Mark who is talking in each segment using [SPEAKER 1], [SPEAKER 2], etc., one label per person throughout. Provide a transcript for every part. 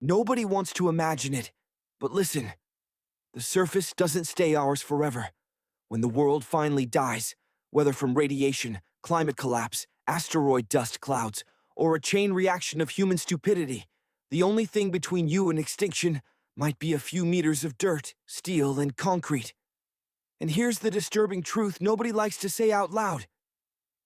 [SPEAKER 1] Nobody wants to imagine it, but listen, the surface doesn't stay ours forever. When the world finally dies, whether from radiation, climate collapse, asteroid dust clouds, or a chain reaction of human stupidity, the only thing between you and extinction might be a few meters of dirt, steel, and concrete. And here's the disturbing truth nobody likes to say out loud.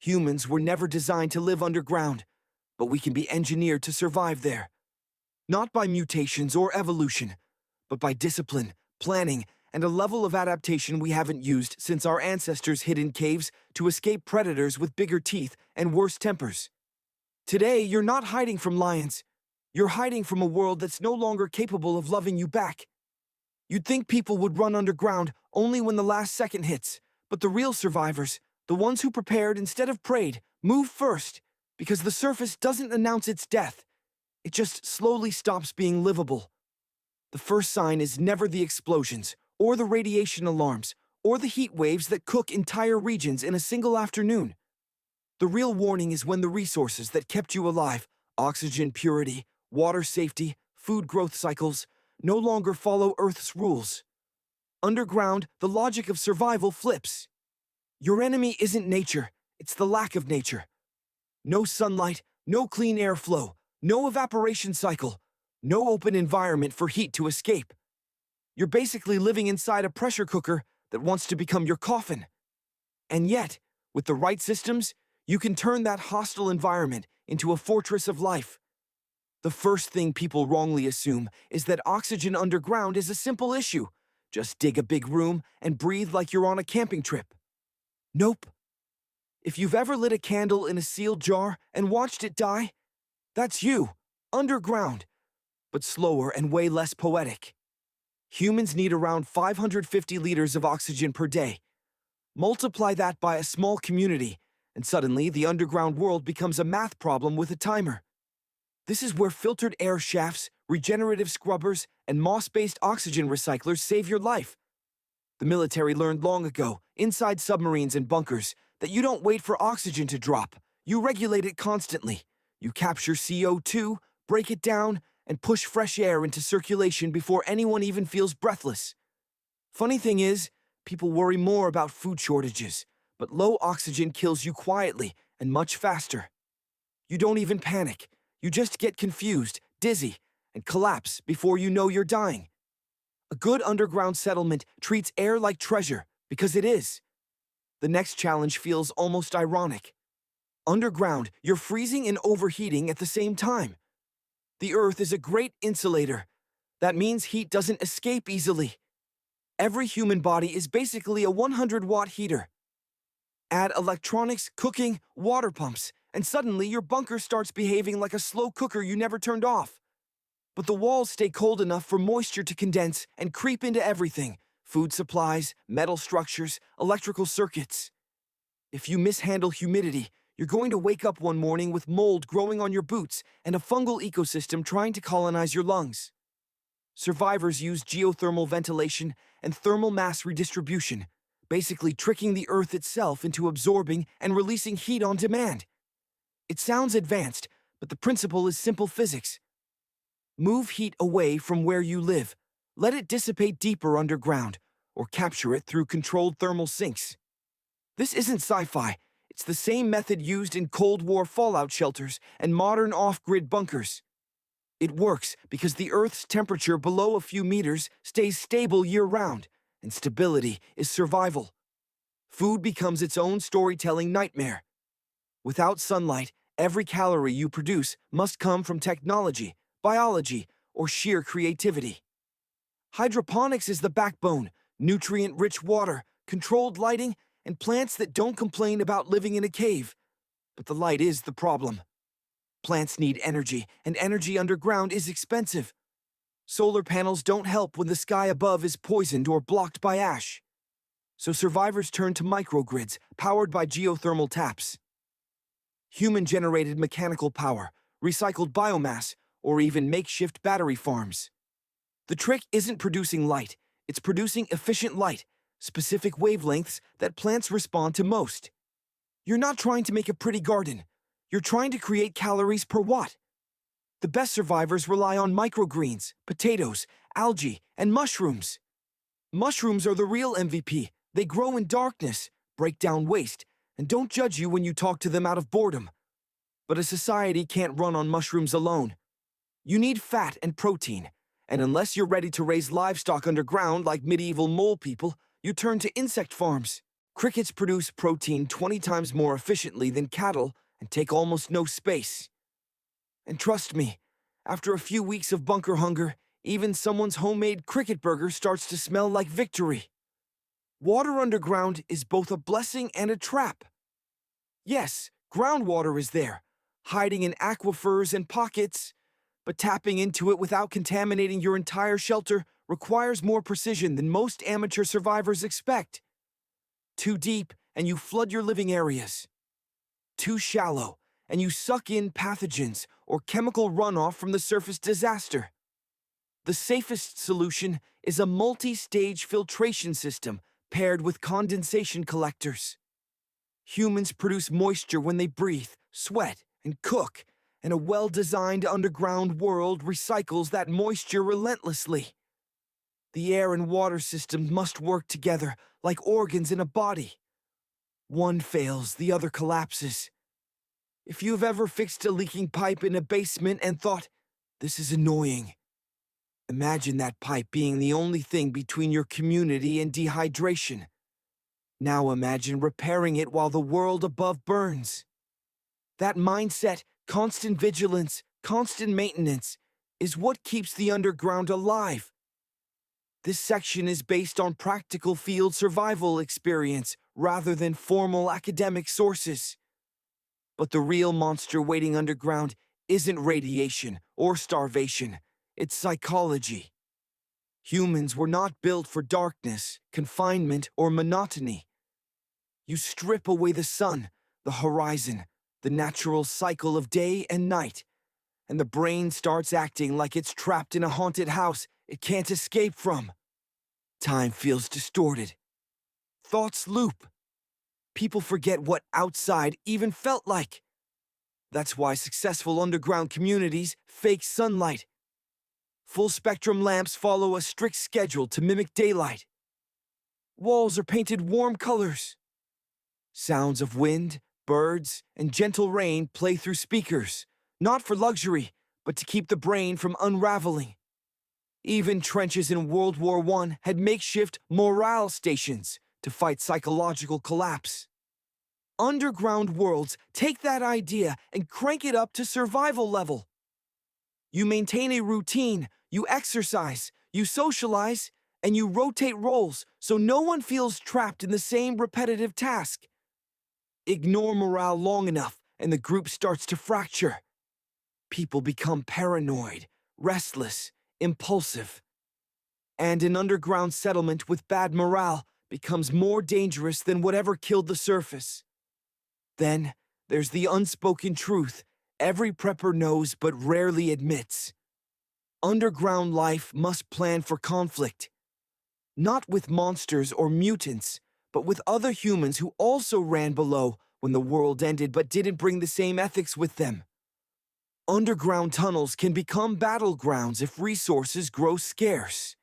[SPEAKER 1] Humans were never designed to live underground, but we can be engineered to survive there. Not by mutations or evolution, but by discipline, planning, and a level of adaptation we haven't used since our ancestors hid in caves to escape predators with bigger teeth and worse tempers. Today, you're not hiding from lions. You're hiding from a world that's no longer capable of loving you back. You'd think people would run underground only when the last second hits, but the real survivors, the ones who prepared instead of prayed, move first, because the surface doesn't announce its death. It just slowly stops being livable. The first sign is never the explosions, or the radiation alarms, or the heat waves that cook entire regions in a single afternoon. The real warning is when the resources that kept you alive, oxygen purity, water safety, food growth cycles, no longer follow Earth's rules. Underground, the logic of survival flips. Your enemy isn't nature, it's the lack of nature. No sunlight, no clean airflow, no evaporation cycle, no open environment for heat to escape. You're basically living inside a pressure cooker that wants to become your coffin. And yet, with the right systems, you can turn that hostile environment into a fortress of life. The first thing people wrongly assume is that oxygen underground is a simple issue. Just dig a big room and breathe like you're on a camping trip. Nope. If you've ever lit a candle in a sealed jar and watched it die, that's you, underground, but slower and way less poetic. Humans need around 550 liters of oxygen per day. Multiply that by a small community, and suddenly the underground world becomes a math problem with a timer. This is where filtered air shafts, regenerative scrubbers, and moss-based oxygen recyclers save your life. The military learned long ago, inside submarines and bunkers, that you don't wait for oxygen to drop. You regulate it constantly. You capture CO2, break it down, and push fresh air into circulation before anyone even feels breathless. Funny thing is, people worry more about food shortages, but low oxygen kills you quietly and much faster. You don't even panic. You just get confused, dizzy, and collapse before you know you're dying. A good underground settlement treats air like treasure, because it is. The next challenge feels almost ironic. Underground, you're freezing and overheating at the same time. The Earth is a great insulator. That means heat doesn't escape easily. Every human body is basically a 100-watt heater. Add electronics, cooking, water pumps, and suddenly your bunker starts behaving like a slow cooker you never turned off. But the walls stay cold enough for moisture to condense and creep into everything: food supplies, metal structures, electrical circuits. If you mishandle humidity, you're going to wake up one morning with mold growing on your boots and a fungal ecosystem trying to colonize your lungs. Survivors use geothermal ventilation and thermal mass redistribution, basically tricking the Earth itself into absorbing and releasing heat on demand. It sounds advanced, but the principle is simple physics. Move heat away from where you live. Let it dissipate deeper underground, or capture it through controlled thermal sinks. This isn't sci-fi. It's the same method used in Cold War fallout shelters and modern off-grid bunkers. It works because the Earth's temperature below a few meters stays stable year-round, and stability is survival. Food becomes its own storytelling nightmare. Without sunlight, every calorie you produce must come from technology, biology, or sheer creativity. Hydroponics is the backbone: nutrient-rich water, controlled lighting, and plants that don't complain about living in a cave. But the light is the problem. Plants need energy, and energy underground is expensive. Solar panels don't help when the sky above is poisoned or blocked by ash. So survivors turn to microgrids, powered by geothermal taps. Human-generated mechanical power, recycled biomass, or even makeshift battery farms. The trick isn't producing light, it's producing efficient light, specific wavelengths that plants respond to most. You're not trying to make a pretty garden, you're trying to create calories per watt. The best survivors rely on microgreens, potatoes, algae, and mushrooms. Mushrooms are the real MVP. They grow in darkness, break down waste, and don't judge you when you talk to them out of boredom. But a society can't run on mushrooms alone. You need fat and protein, and unless you're ready to raise livestock underground like medieval mole people, you turn to insect farms. Crickets produce protein 20 times more efficiently than cattle and take almost no space. And trust me, after a few weeks of bunker hunger, even someone's homemade cricket burger starts to smell like victory. Water underground is both a blessing and a trap. Yes, groundwater is there, hiding in aquifers and pockets, but tapping into it without contaminating your entire shelter requires more precision than most amateur survivors expect. Too deep, and you flood your living areas. Too shallow, and you suck in pathogens or chemical runoff from the surface disaster. The safest solution is a multi-stage filtration system paired with condensation collectors. Humans produce moisture when they breathe, sweat, and cook, and a well-designed underground world recycles that moisture relentlessly. The air and water systems must work together like organs in a body. One fails, the other collapses. If you've ever fixed a leaking pipe in a basement and thought, "This is annoying," imagine that pipe being the only thing between your community and dehydration. Now imagine repairing it while the world above burns. That mindset, constant vigilance, constant maintenance, is what keeps the underground alive. This section is based on practical field survival experience rather than formal academic sources. But the real monster waiting underground isn't radiation or starvation, it's psychology. Humans were not built for darkness, confinement, or monotony. You strip away the sun, the horizon, the natural cycle of day and night, and the brain starts acting like it's trapped in a haunted house it can't escape from. Time feels distorted. Thoughts loop. People forget what outside even felt like. That's why successful underground communities fake sunlight. Full-spectrum lamps follow a strict schedule to mimic daylight. Walls are painted warm colors. Sounds of wind, birds, and gentle rain play through speakers, not for luxury, but to keep the brain from unraveling. Even trenches in World War I had makeshift morale stations to fight psychological collapse. Underground worlds take that idea and crank it up to survival level. You maintain a routine, you exercise, you socialize, and you rotate roles so no one feels trapped in the same repetitive task. Ignore morale long enough, and the group starts to fracture. People become paranoid, restless, impulsive. And an underground settlement with bad morale becomes more dangerous than whatever killed the surface. Then, there's the unspoken truth every prepper knows but rarely admits. Underground life must plan for conflict. Not with monsters or mutants, but with other humans who also ran below when the world ended but didn't bring the same ethics with them. Underground tunnels can become battlegrounds if resources grow scarce.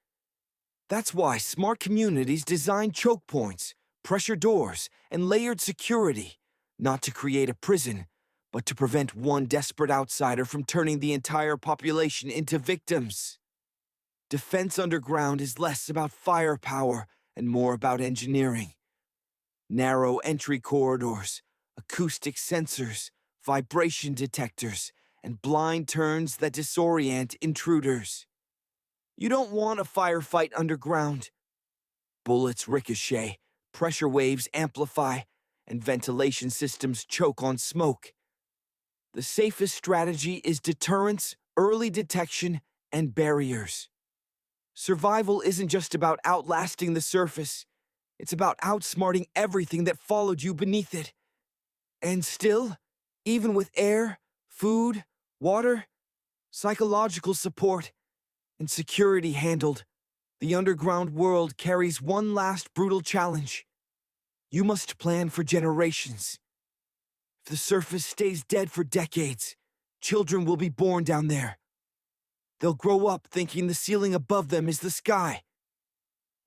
[SPEAKER 1] That's why smart communities design choke points, pressure doors, and layered security, not to create a prison, but to prevent one desperate outsider from turning the entire population into victims. Defense underground is less about firepower and more about engineering. Narrow entry corridors, acoustic sensors, vibration detectors, and blind turns that disorient intruders. You don't want a firefight underground. Bullets ricochet, pressure waves amplify, and ventilation systems choke on smoke. The safest strategy is deterrence, early detection, and barriers. Survival isn't just about outlasting the surface. It's about outsmarting everything that followed you beneath it. And still, even with air, food, water, psychological support, and security handled, the underground world carries one last brutal challenge. You must plan for generations. If the surface stays dead for decades, Children will be born down there. They'll grow up thinking the ceiling above them is the sky.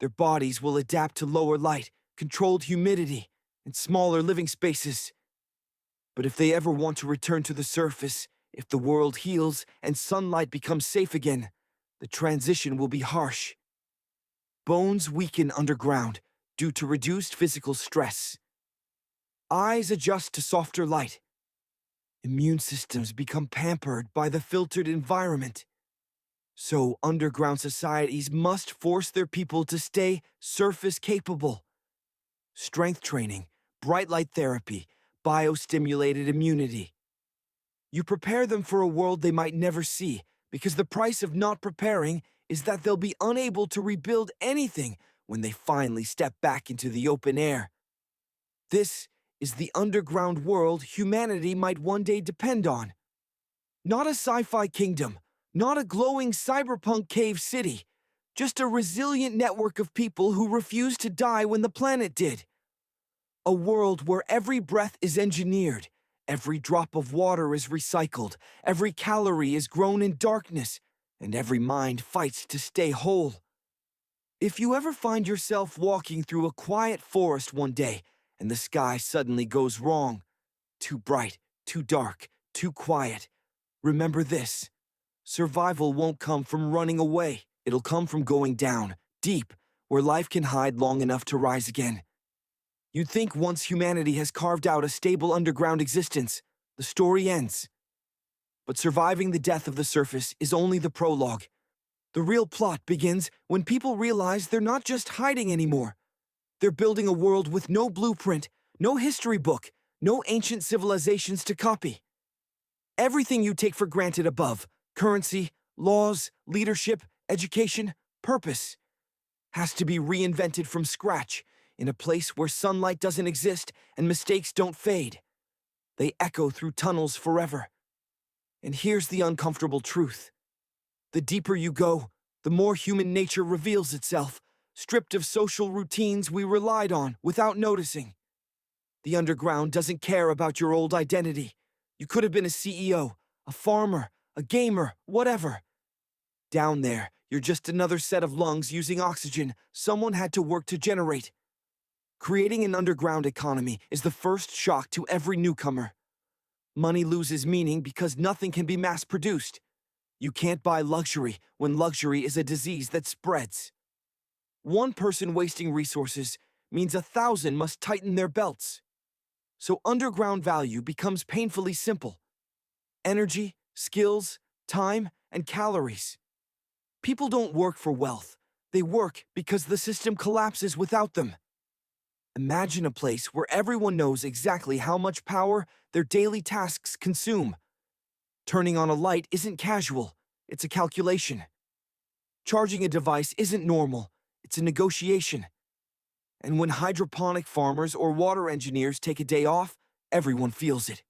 [SPEAKER 1] Their bodies will adapt to lower light, controlled humidity, and smaller living spaces. But if they ever want to return to the surface, if the world heals and sunlight becomes safe again, the transition will be harsh. Bones weaken underground due to reduced physical stress. Eyes adjust to softer light. Immune systems become pampered by the filtered environment. So underground societies must force their people to stay surface capable. Strength training, bright light therapy, biostimulated immunity. You prepare them for a world they might never see, because the price of not preparing is that they'll be unable to rebuild anything when they finally step back into the open air. This is the underground world humanity might one day depend on. Not a sci-fi kingdom, not a glowing cyberpunk cave city, just a resilient network of people who refused to die when the planet did. A world where every breath is engineered, every drop of water is recycled, every calorie is grown in darkness, and every mind fights to stay whole. If you ever find yourself walking through a quiet forest one day and the sky suddenly goes wrong, too bright, too dark, too quiet, remember this: survival won't come from running away. It'll come from going down, deep, where life can hide long enough to rise again. You'd think once humanity has carved out a stable underground existence, the story ends. But surviving the death of the surface is only the prologue. The real plot begins when people realize they're not just hiding anymore. They're building a world with no blueprint, no history book, no ancient civilizations to copy. Everything you take for granted above, currency, laws, leadership, education, purpose, has to be reinvented from scratch in a place where sunlight doesn't exist and mistakes don't fade. They echo through tunnels forever. And here's the uncomfortable truth. The deeper you go, the more human nature reveals itself, stripped of social routines we relied on without noticing. The underground doesn't care about your old identity. You could have been a CEO, a farmer, a gamer, whatever. Down there, you're just another set of lungs using oxygen someone had to work to generate. Creating an underground economy is the first shock to every newcomer. Money loses meaning because nothing can be mass-produced. You can't buy luxury when luxury is a disease that spreads. One person wasting resources means 1,000 must tighten their belts. So underground value becomes painfully simple. Energy, skills, time, and calories. People don't work for wealth. They work because the system collapses without them. Imagine a place where everyone knows exactly how much power their daily tasks consume. Turning on a light isn't casual, it's a calculation. Charging a device isn't normal, it's a negotiation. And when hydroponic farmers or water engineers take a day off, everyone feels it.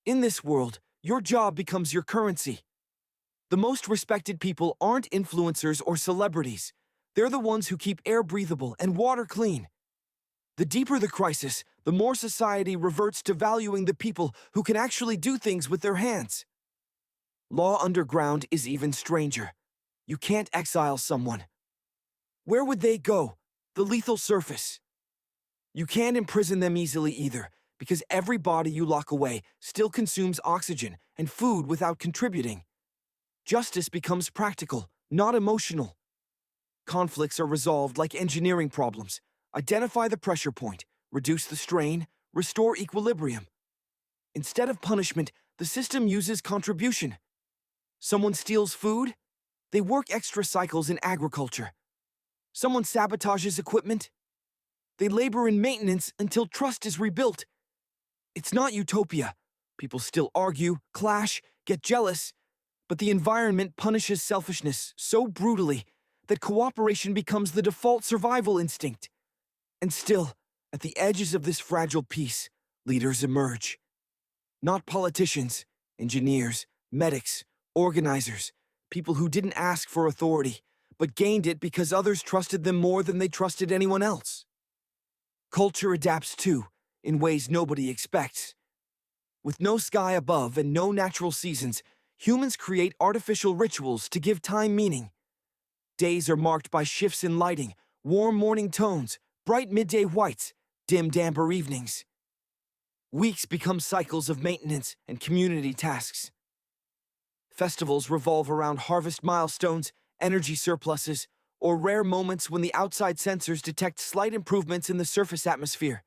[SPEAKER 1] In this world, your job becomes your currency. The most respected people aren't influencers or celebrities. They're the ones who keep air breathable and water clean. The deeper the crisis, the more society reverts to valuing the people who can actually do things with their hands. Law underground is even stranger. You can't exile someone. Where would they go? The lethal surface. You can't imprison them easily either, because every body you lock away still consumes oxygen and food without contributing. Justice becomes practical, not emotional. Conflicts are resolved like engineering problems. Identify the pressure point, reduce the strain, restore equilibrium. Instead of punishment, the system uses contribution. Someone steals food? They work extra cycles in agriculture. Someone sabotages equipment? They labor in maintenance until trust is rebuilt. It's not utopia. People still argue, clash, get jealous, but the environment punishes selfishness so brutally that cooperation becomes the default survival instinct. And still, at the edges of this fragile peace, leaders emerge. Not politicians, engineers, medics, organizers, people who didn't ask for authority, but gained it because others trusted them more than they trusted anyone else. Culture adapts too, in ways nobody expects. With no sky above and no natural seasons, humans create artificial rituals to give time meaning. Days are marked by shifts in lighting, warm morning tones, bright midday whites, dimmed amber evenings. Weeks become cycles of maintenance and community tasks. Festivals revolve around harvest milestones, energy surpluses, or rare moments when the outside sensors detect slight improvements in the surface atmosphere.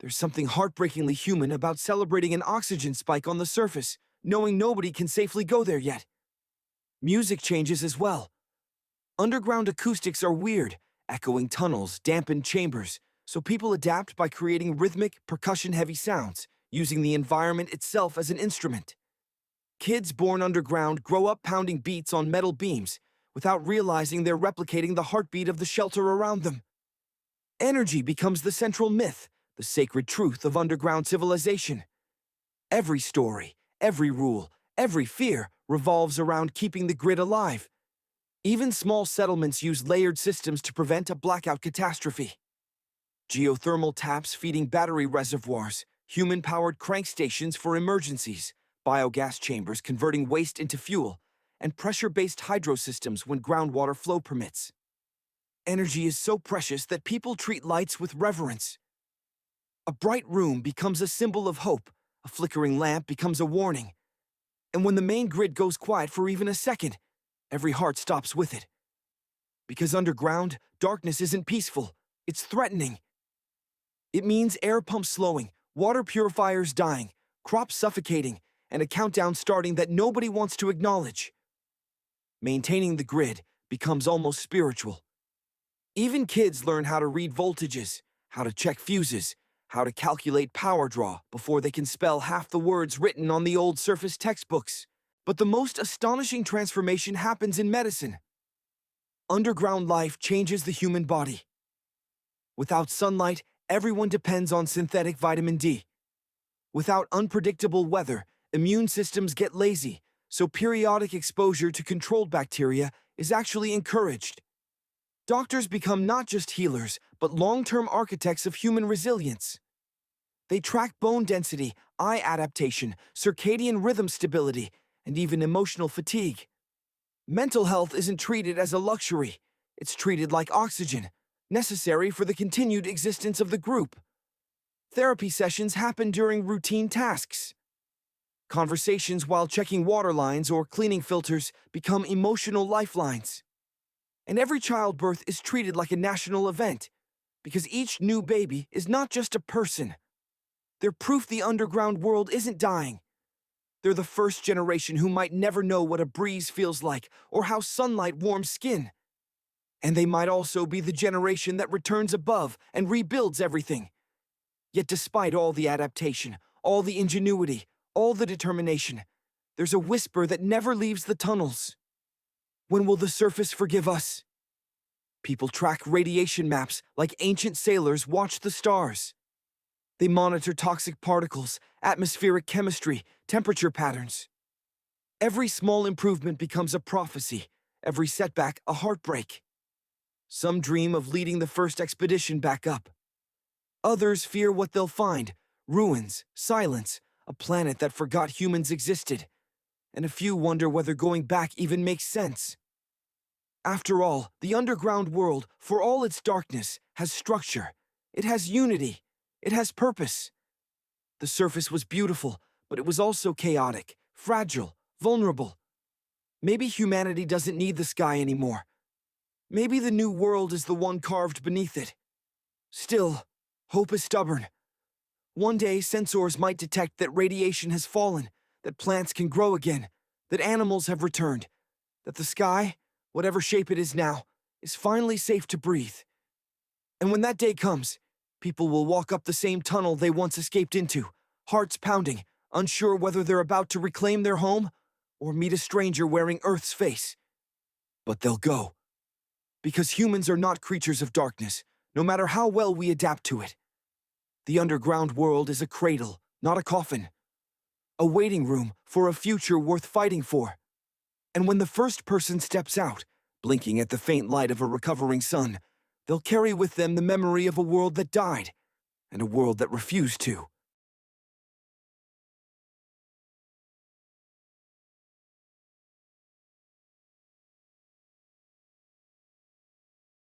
[SPEAKER 1] There's something heartbreakingly human about celebrating an oxygen spike on the surface, knowing nobody can safely go there yet. Music changes as well. Underground acoustics are weird, echoing tunnels, dampened chambers, so people adapt by creating rhythmic, percussion-heavy sounds, using the environment itself as an instrument. Kids born underground grow up pounding beats on metal beams, without realizing they're replicating the heartbeat of the shelter around them. Energy becomes the central myth, the sacred truth of underground civilization. Every story, every rule, every fear revolves around keeping the grid alive. Even small settlements use layered systems to prevent a blackout catastrophe. Geothermal taps feeding battery reservoirs, human-powered crank stations for emergencies, biogas chambers converting waste into fuel, and pressure-based hydro systems when groundwater flow permits. Energy is so precious that people treat lights with reverence. A bright room becomes a symbol of hope, a flickering lamp becomes a warning. And when the main grid goes quiet for even a second, every heart stops with it. Because underground, darkness isn't peaceful, it's threatening. It means air pumps slowing, water purifiers dying, crops suffocating, and a countdown starting that nobody wants to acknowledge. Maintaining the grid becomes almost spiritual. Even kids learn how to read voltages, how to check fuses, how to calculate power draw before they can spell half the words written on the old surface textbooks. But the most astonishing transformation happens in medicine. Underground life changes the human body. Without sunlight, everyone depends on synthetic vitamin D. Without unpredictable weather, immune systems get lazy, so periodic exposure to controlled bacteria is actually encouraged. Doctors become not just healers, but long-term architects of human resilience. They track bone density, eye adaptation, circadian rhythm stability, and even emotional fatigue. Mental health isn't treated as a luxury. It's treated like oxygen, necessary for the continued existence of the group. Therapy sessions happen during routine tasks. Conversations while checking water lines or cleaning filters become emotional lifelines. And every childbirth is treated like a national event, because each new baby is not just a person. They're proof the underground world isn't dying. They're the first generation who might never know what a breeze feels like or how sunlight warms skin. And they might also be the generation that returns above and rebuilds everything. Yet despite all the adaptation, all the ingenuity, all the determination, there's a whisper that never leaves the tunnels. When will the surface forgive us? People track radiation maps like ancient sailors watch the stars. They monitor toxic particles, atmospheric chemistry, temperature patterns. Every small improvement becomes a prophecy, every setback a heartbreak. Some dream of leading the first expedition back up. Others fear what they'll find: ruins, silence, a planet that forgot humans existed. And a few wonder whether going back even makes sense. After all, the underground world, for all its darkness, has structure. It has unity. It has purpose. The surface was beautiful, but it was also chaotic, fragile, vulnerable. Maybe humanity doesn't need the sky anymore. Maybe the new world is the one carved beneath it. Still, hope is stubborn. One day, sensors might detect that radiation has fallen, that plants can grow again, that animals have returned, that the sky, whatever shape it is now, is finally safe to breathe. And when that day comes, people will walk up the same tunnel they once escaped into, hearts pounding, unsure whether they're about to reclaim their home or meet a stranger wearing Earth's face. But they'll go. Because humans are not creatures of darkness, no matter how well we adapt to it. The underground world is a cradle, not a coffin. A waiting room for a future worth fighting for. And when the first person steps out, blinking at the faint light of a recovering sun, they'll carry with them the memory of a world that died, and a world that refused to.